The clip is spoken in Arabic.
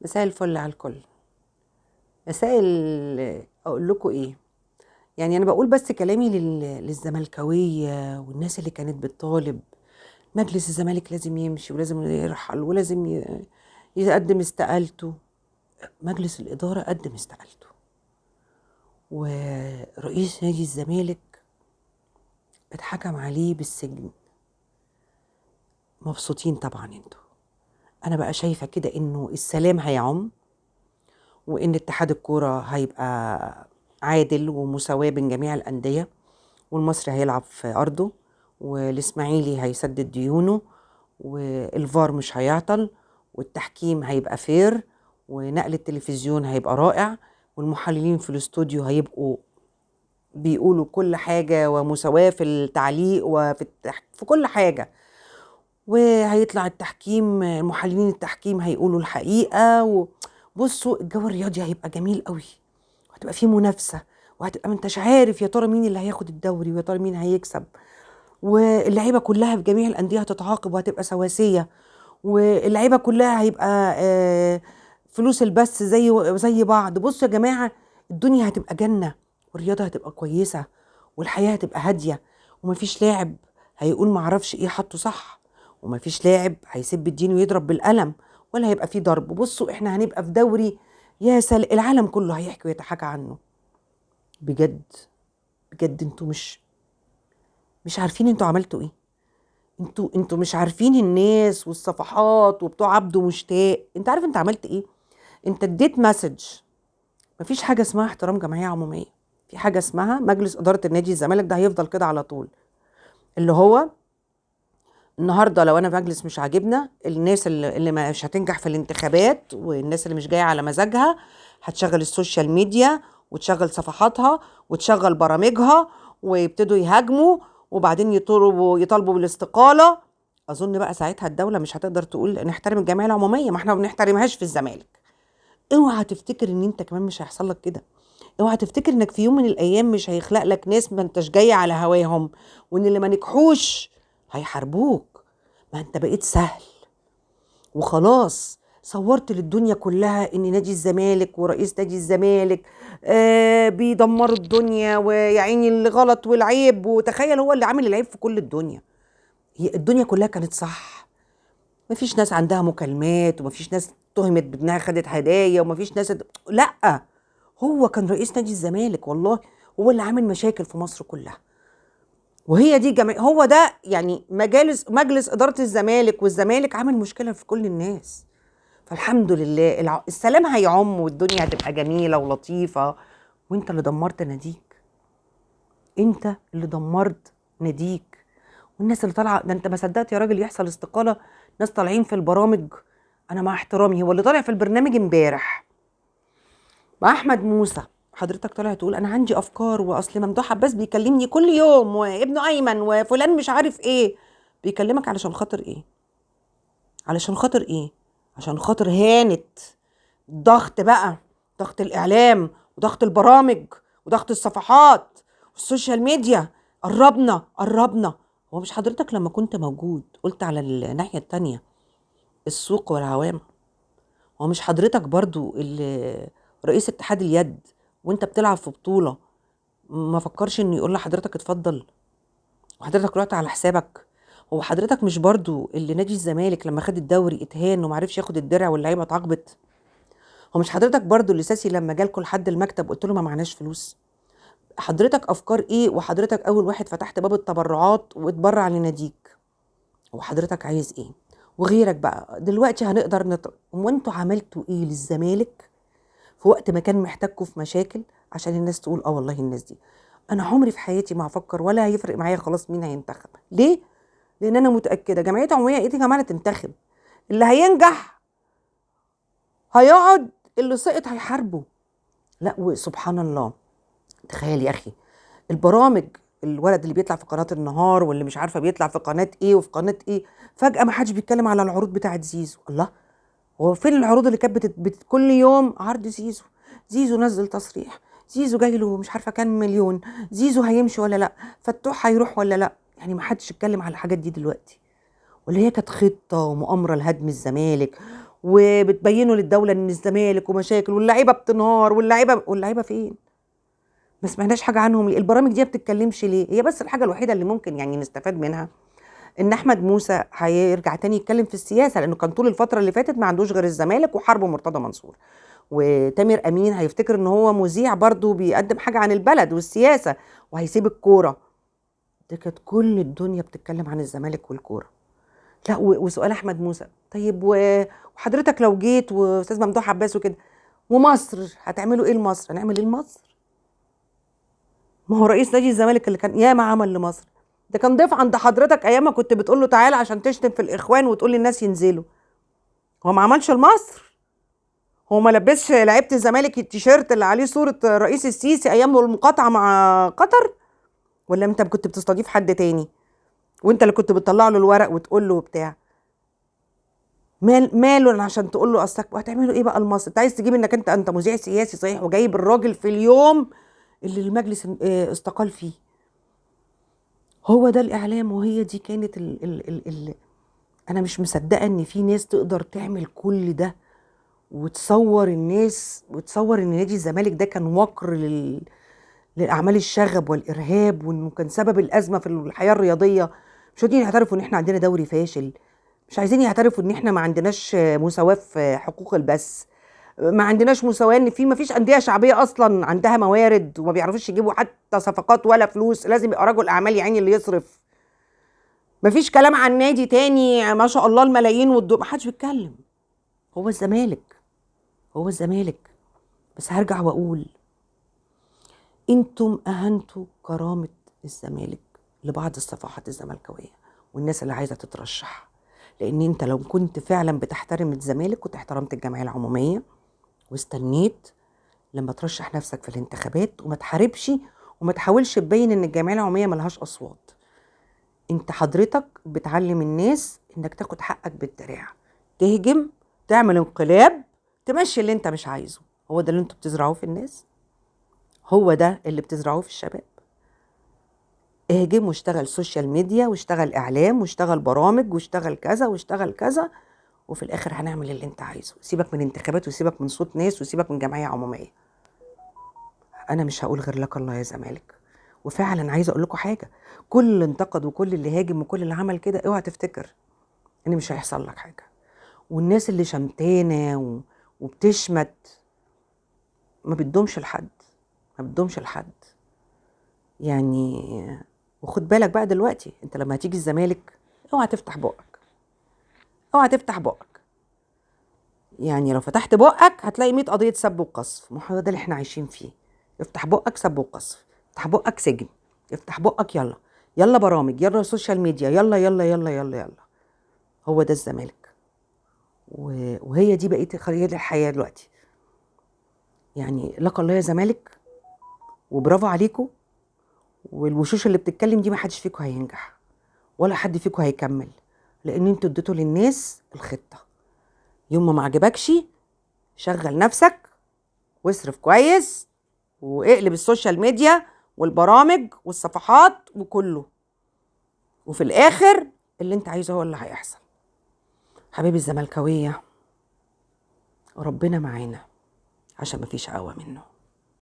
مساء الفل على الكل. اقول لكم ايه؟ يعني انا بقول بس كلامي للزملكاويه والناس اللي كانت بتطالب مجلس الزمالك لازم يمشي ولازم يرحل ولازم يقدم استقالته. مجلس الاداره قدم استقالته، ورئيس نادي الزمالك اتحكم عليه بالسجن. مبسوطين طبعا انتوا. انا بقى شايفه كده انه السلام هيعم، وان اتحاد الكوره هيبقى عادل ومساواة بين جميع الأندية، والمصري هيلعب في أرضه، والإسماعيلي هيسدد ديونه، والفار مش هيعطل، والتحكيم هيبقى فير، ونقل التلفزيون هيبقى رائع، والمحللين في الاستوديو هيبقوا بيقولوا كل حاجة، ومساواة في التعليق في كل حاجة. وهيطلع التحكيم، محللين التحكيم هيقولوا الحقيقة. بصوا الجو الرياضي هيبقى جميل قوي، وهتبقى فيه منافسة، وهتبقى ما انتش عارف يا ترى مين اللي هياخد الدوري ويا ترى مين هيكسب. واللعيبة كلها في جميع الأندية هتتعاقب وهتبقى سواسية، واللعيبة كلها هيبقى فلوس البث زي بعض. بصوا يا جماعة، الدنيا هتبقى جنة، والرياضة هتبقى كويسة، والحياة هتبقى هادية، ومفيش لاعب هيقول معرفش ايه حطه صح، ومفيش لاعب هيسب الدين ويضرب بالقلم، ولا هيبقى فيه ضرب. بصوا احنا هنبقى في دوري العالم كله هيحكي ويتحكى عنه. بجد بجد انتوا مش عارفين انتوا عملتوا ايه. انتوا مش عارفين الناس والصفحات وبتوع عبده مشتاق. انت عارف انت عملت ايه؟ انت اديت مسج. مفيش حاجه اسمها احترام جمعيه عموميه، في حاجه اسمها مجلس اداره النادي الزمالك، ده هيفضل كده على طول. اللي هو النهارده لو انا مجلس مش عاجبنا، الناس اللي مش هتنجح في الانتخابات، والناس اللي مش جايه على مزاجها، هتشغل السوشيال ميديا وتشغل صفحاتها وتشغل برامجها، ويبتدوا يهاجموا، وبعدين يطالبوا بالاستقاله. اظن بقى ساعتها الدوله مش هتقدر تقول نحترم الجمعيه العموميه، ما احنا ما بنحترمهاش في الزمالك. اوعى تفتكر ان انت كمان مش هيحصل لك كده. اوعى تفتكر انك في يوم من الايام مش هيخلق لك ناس ما انتش جاي على هواهم، وان اللي ما نجحوش هيحاربوك. ما انت بقيت سهل وخلاص. صورت للدنيا كلها ان نادي الزمالك ورئيس نادي الزمالك بيدمروا الدنيا، ويا عيني اللي غلط والعيب، وتخيل هو اللي عامل العيب في كل الدنيا. هي الدنيا كلها كانت صح. مفيش ناس عندها مكالمات، ومفيش ناس اتهمت بانها خدت هدايا، ومفيش ناس لا، هو كان رئيس نادي الزمالك والله، هو اللي عامل مشاكل في مصر كلها. وهي دي هو ده يعني مجلس إدارة الزمالك، والزمالك عامل مشكلة في كل الناس. فالحمد لله السلام هيعم، والدنيا هتبقى جميلة ولطيفة. وانت اللي دمرت ناديك، انت اللي دمرت ناديك. والناس اللي طالعه ده، انت ما صدقت يا راجل يحصل استقاله. ناس طالعين في البرامج، انا مع احترامي، هو اللي طالع في البرنامج امبارح مع احمد موسى، حضرتك طالع تقول انا عندي افكار، واصل ممدوح عباس بيكلمني كل يوم، وابنه ايمن، وفلان مش عارف ايه. بيكلمك علشان خاطر ايه؟ علشان خاطر ايه؟ عشان خاطر هانت ضغط بقى، ضغط الاعلام، وضغط البرامج، وضغط الصفحات والسوشيال ميديا. قربنا قربنا. هو مش حضرتك لما كنت موجود قلت على الناحية التانية السوق والعوام؟ هو مش حضرتك برضو اللي رئيس اتحاد اليد، وانت بتلعب في بطولة ما فكرش انه يقول لحضرتك اتفضل، وحضرتك رحت على حسابك؟ هو حضرتك مش برضو اللي نادي الزمالك لما خد الدوري اتهان ومعرفش ياخد الدرع واللعيبه اتعاقبت؟ هو مش حضرتك برضو اللي ساسي لما جالكوا لحد المكتب قلت له ما معناش فلوس؟ حضرتك افكار ايه وحضرتك اول واحد فتحت باب التبرعات واتبرع لناديك؟ هو حضرتك عايز ايه؟ وغيرك بقى دلوقتي هنقدر وانتوا عملتوا ايه للزمالك في وقت ما كان محتاجكوا في مشاكل عشان الناس تقول اه والله الناس دي؟ انا عمري في حياتي ما هفكر ولا هيفرق معايا خلاص مين هينتخب. ليه؟ لان انا متاكده جمعيه عموميه ايه يا جماعه تنتخب؟ اللي هينجح هيقعد، اللي سقط هيحاربه. لا وسبحان الله، تخيل يا اخي البرامج، الولد اللي بيطلع في قناه النهار، واللي مش عارفه بيطلع في قناه ايه وفي قناه ايه، فجاه ما حدش بيتكلم على العروض بتاعت زيزو. الله، هو فين العروض اللي كانت كل يوم عرض زيزو؟ زيزو نزل تصريح، زيزو جاي له مش عارفه كام مليون، زيزو هيمشي ولا لا، فتوح هيروح ولا لا. يعني ما حدش اتكلم على الحاجات دي دلوقتي، واللي هي كانت خطه ومؤامره لهدم الزمالك، وبتبينوا للدوله ان الزمالك ومشاكل واللعيبه بتنهار واللعيبه فين؟ ما سمعناش حاجه عنهم ليه؟ البرامج دي ما بتتكلمش ليه؟ هي بس الحاجه الوحيده اللي ممكن يعني نستفاد منها ان احمد موسى هيرجع تاني يتكلم في السياسه، لانه كان طول الفتره اللي فاتت ما عندوش غير الزمالك وحرب مرتضى منصور. وتامر امين هيفتكر ان هو مذيع برضه بيقدم حاجه عن البلد والسياسه، وهيسيب الكوره. دي كانت كل الدنيا بتتكلم عن الزمالك والكوره. لا وسؤال احمد موسى، طيب وحضرتك لو جيت واستاذ ممدوح عباس وكده ومصر هتعملوا ايه لمصر؟ هنعمل ايه لمصر؟ ما هو رئيس نادي الزمالك اللي كان ياما عمل لمصر، ده كان ضيف عند حضرتك ايام ما كنت بتقول له تعالى عشان تشتم في الاخوان وتقول للناس ينزلوا. هو ما عملش لمصر؟ هو ما لبسش لعيبه الزمالك التيشيرت اللي عليه صوره الرئيس السيسي ايام المقاطعه مع قطر؟ ولا انت كنت بتستضيف حد تاني وانت اللي كنت بتطلع له الورق وتقول له بتاع؟ ماله عشان تقول له اصلك وهتعملوا ايه بقى لمصر؟ انت عايز تجيب انك انت مذيع سياسي صحيح، وجايب الراجل في اليوم اللي المجلس استقال فيه. هو ده الاعلام، وهي دي كانت انا مش مصدقه ان في ناس تقدر تعمل كل ده وتصور الناس وتصور ان نادي الزمالك ده كان وقر لاعمال الشغب والارهاب، وانه كان سبب الازمه في الحياه الرياضيه. مش عايزين يعترفوا ان احنا عندنا دوري فاشل، مش عايزين يعترفوا ان احنا ما عندناش مساواه في حقوق البث، ما عندناش مساواه ان ما فيش انديه شعبيه اصلا عندها موارد وما بيعرفوش يجيبوا حتى صفقات ولا فلوس، لازم يبقى رجل اعمال يعني اللي يصرف. ما فيش كلام عن نادي تاني ما شاء الله الملايين ما حدش بيتكلم. هو الزمالك، هو الزمالك. بس هرجع واقول انتم اهنتوا كرامه الزمالك لبعض الصفحات الزملكاويه والناس اللي عايزه تترشح، لان انت لو كنت فعلا بتحترم الزمالك كنت احترمت الجمعيه العموميه واستنيت لما ترشح نفسك في الانتخابات، وما تحاربش وما تحاولش تبين ان الجمعيه العموميه ملهاش اصوات. انت حضرتك بتعلم الناس انك تاخد حقك بالدراع، تهجم، تعمل انقلاب، تمشي اللي انت مش عايزه. هو ده اللي انتوا بتزرعوه في الناس، هو ده اللي بتزرعوه في الشباب. اهجم واشتغل سوشيال ميديا واشتغل اعلام واشتغل برامج واشتغل كذا واشتغل كذا، وفي الاخر هنعمل اللي انت عايزه. سيبك من انتخابات وسيبك من صوت ناس وسيبك من جمعيه عموميه. انا مش هقول غير لك الله يا زمالك. وفعلا عايزه اقول لكم حاجه، كل اللي انتقد وكل اللي هاجم وكل اللي عمل كده اوعى تفتكر ان مش هيحصل لك حاجه. والناس اللي شمتانه وبتشمت ما بتدومش لحد، ما بتدومش لحد يعني. وخد بالك بقى دلوقتي انت لما هتيجي الزمالك اوعى تفتح بقك، اوعى تفتح بقك. يعني لو فتحت بقك هتلاقي 100 قضيه سب وقذف. ما هو ده اللي احنا عايشين فيه. افتح بقك سب وقذف، افتح بقك سجن، افتح بقك يلا يلا برامج، يلا سوشيال ميديا، يلا يلا يلا يلا يلا. هو ده الزمالك، وهي دي بقيه خريطه الحياه دلوقتي. يعني لك الله يا زمالك، وبرافو عليكم. والوشوش اللي بتتكلم دي ما حدش فيكم هينجح ولا حد فيكم هيكمل، لان انتوا اديتوا للناس الخطه. يوم ما عجبكش شغل نفسك واصرف كويس واقلب السوشيال ميديا والبرامج والصفحات وكله، وفي الاخر اللي انت عايزه هو اللي هيحصل. حبيبي الزملكاويه، ربنا معانا عشان مفيش قوة منه.